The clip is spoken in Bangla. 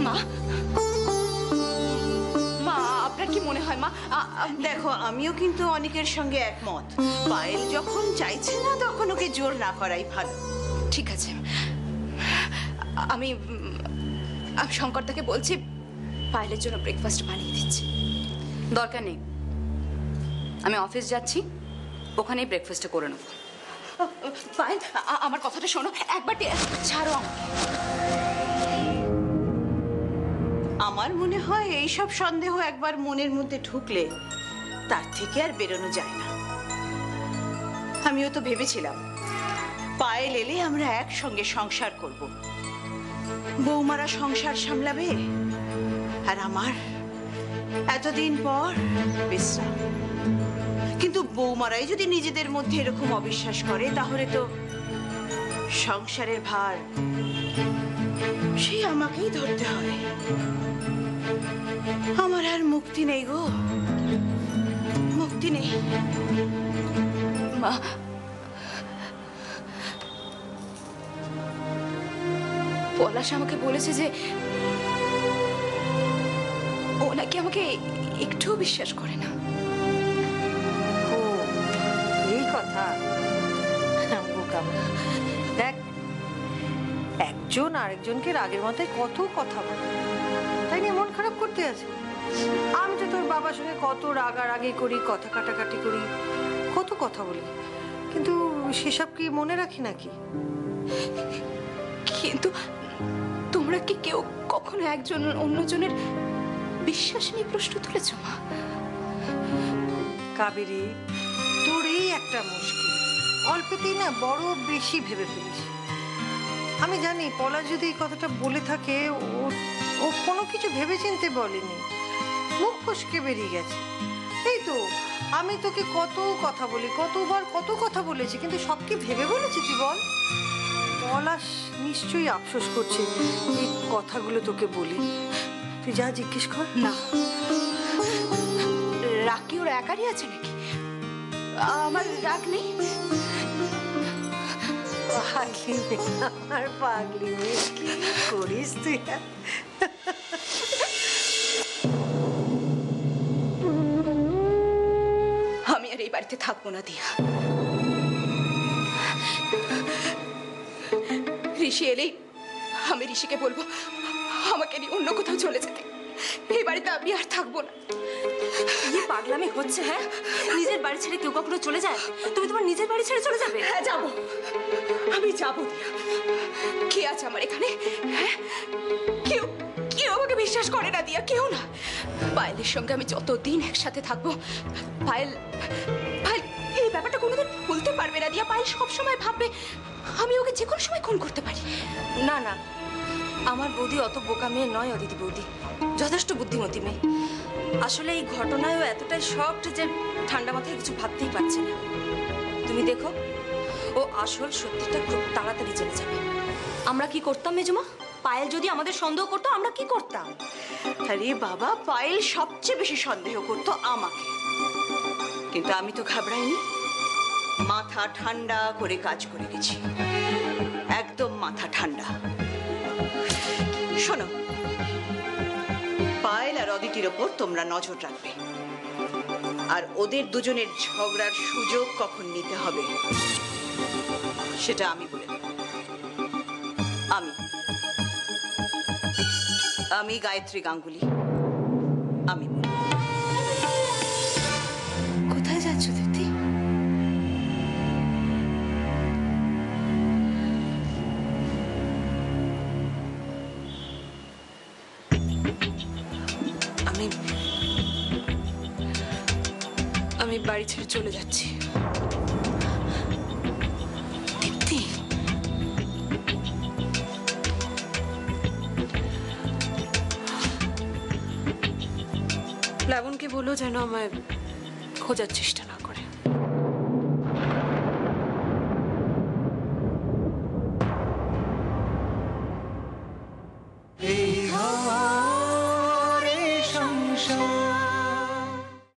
মা মা আপনার কি মনে হয় মা? দেখো, আমিও কিন্তু অনেকের সঙ্গে একমত। পায়েল যখন চাইছে না তখন ওকে জোর না করাই ভালো। ঠিক আছে, আমি শঙ্করদাকে বলছি পায়েলের জন্য ব্রেকফাস্ট বানিয়ে দিচ্ছি। দরকার নেই, আমি অফিস যাচ্ছি, ওখানেই ব্রেকফাস্টটা করে নেব। পায়েল, আমার কথাটা শোনো একবার, ছাড়ো আমাকে। আমার মনে হয় এইসব সন্দেহ একবার মনের মধ্যে ঢুকলে তার থেকে আর বেরোনো যায় না। আমিও তো ভেবেছিলাম পায়েল এলে আমরা একসঙ্গে সংসার করব, বৌমারা সংসার সামলাবে আর আমার এতদিন পর বিশ্রাম। কিন্তু বৌমারাই যদি নিজেদের মধ্যে এরকম অবিশ্বাস করে তাহলে তো সংসারের ভার সেই আমাকেই ধরতে হবে। আমার আর মুক্তি নেই গো, মুক্তি নেই। মা, পলাশ আমাকে বলেছে যে ও নাকি আমাকে একটুও বিশ্বাস করে না। ও, এই কথা। দেখ, একজন আরেকজনকে রাগের মাথায় কত কথা বলে, তাই নিয়ে মন খারাপ করতে আছে? আমি তো তোর বাবার সঙ্গে কত রাগারাগি করি, কথা কাটাকাটি করি, কত কথা বলি, কিন্তু সেসব কি মনে রাখি নাকি? কিন্তু তোমরা কি কেউ কখনো একজন অন্যজনের বিশ্বাস নিয়ে প্রশ্ন তুলেছ মা? কাবেরী, তোর এই একটা মুশকিল, অল্পতেই না বড় বেশি ভেবে ফেলিস। আমি জানি পলাশ যদি এই কথাটা বলে থাকে ও কোনো কিছু ভেবে চিনতে বলেনি, মুখ ফসকে বেরিয়ে গেছে। এই তো আমি তোকে কত কথা বলি, কতবার কত কথা বলেছি, কিন্তু সব কি ভেবে বলেছি তুই বল? পলাশ নিশ্চয়ই আফসোস করছে এই কথাগুলো তোকে বলি। তুই যা জিজ্ঞেস কর না, রাগ কি ওর একারই আছে নাকি? আমার রাগ নেই। পাগলি মেয়ে, আমার পাগলি মেয়ে, কি করিস তুই? আমি আর এই বাড়িতে থাকবো না দিয়া। ঋষি এলেই আমি ঋষিকে বলবো আমাকে নিয়ে অন্য কোথাও চলে যেতে। এই বাড়িতে আমি আর থাকবো না। কি পাগলামি হচ্ছে? হ্যাঁ, নিজের বাড়ি ছেড়ে কেউ কখনো চলে যায়? তুমি তোমার নিজের বাড়ি ছেড়ে চলে যাবে? হ্যাঁ যাবো, আমি যাবো দিয়া। কে আছে আমার এখানে? হ্যাঁ, কেউ কেউ আমাকে বিশ্বাস করে না দিয়া, কেউ না। পায়েলের সঙ্গে আমি যতদিন একসাথে থাকবো, পায়েল পায়েল এই ব্যাপারটা কোনোদিন ভুলতে পারবে না দিয়া। পায়েল সবসময় ভাববে আমি ওকে যে কোনো সময় খুন করতে পারি। না না, আমার বৌদি অত বোকা মেয়ে নয় অদিতি বৌদি, যথেষ্ট বুদ্ধিমতী মেয়ে। আসলে এই ঘটনায়ও এতটাই শকড যে ঠান্ডা মাথায় কিছু ভাবতেই পারছে না। তুমি দেখো, ও আসল সত্যিটা খুব তাড়াতাড়ি জেনে যাবে। আমরা কি করতাম মেজমা? পায়েল যদি আমাদের সন্দেহ করতো আমরা কি করতাম? আরে বাবা, পায়েল সবচেয়ে বেশি সন্দেহ করতো আমাকে, কিন্তু আমি তো ঘাবড়াইনি। মাথা ঠান্ডা করে কাজ করে গেছি, একদম মাথা ঠান্ডা। শোনো, পায়েল আর অদিতির ওপর তোমরা নজর রাখবে, আর ওদের দুজনের ঝগড়ার সুযোগ কখন নিতে হবে সেটা আমি বলে দেব। আমি গায়ত্রী গাঙ্গুলি, আমি বলবো। কোথায় যাচ্ছ দিদি? আমি বাড়ি ছেড়ে চলে যাচ্ছি। দিদি, প্লাবনকে বলো যেন আমায় খোঁজার চেষ্টা না করে।